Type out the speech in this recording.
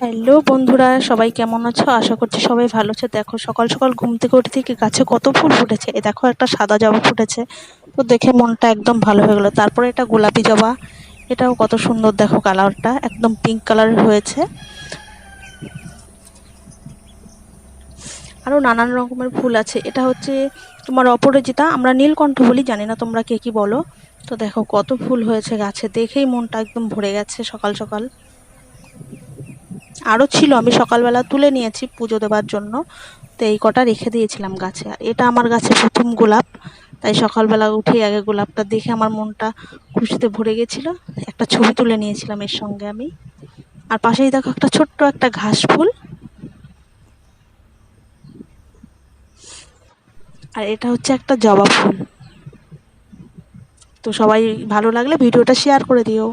Hello বন্ধুরা, সবাই কেমন আছো? আশা করছি সবাই ভালো আছে। দেখো সকাল সকাল ঘুম থেকে উঠে দেখি গাছে কত ফুল ফুটেছে। এ দেখো একটা সাদা জবা ফুটেছে, তো দেখে মনটা একদম ভালো হয়ে গেলো। তারপরে এটা গোলাপি জবা, এটাও কত সুন্দর, দেখো কালারটা একদম পিঙ্ক কালারের হয়েছে। আরও নানান রকমের ফুল আছে। এটা হচ্ছে তোমার অপরাজিতা, আমরা নীলকণ্ঠ বলি, জানি না তোমরা কে কি বলো। তো দেখো কত ফুল হয়েছে গাছে, দেখেই মনটা একদম ভরে গেছে সকাল সকাল। আরও ছিল, আমি সকালবেলা তুলে নিয়েছি পুজো দেওয়ার জন্য, তো এই কটা রেখে দিয়েছিলাম গাছে। আর এটা আমার গাছে প্রথম গোলাপ, তাই সকালবেলা উঠেই আগে গোলাপটা দেখে আমার মনটা খুশিতে ভরে গেছিলো। একটা ছবি তুলে নিয়েছিলাম এর সঙ্গে আমি। আর পাশেই দেখো একটা ছোট্ট একটা ঘাস ফুল। আর এটা হচ্ছে একটা জবা ফুল। তো সবাই ভালো লাগলে ভিডিওটা শেয়ার করে দিও।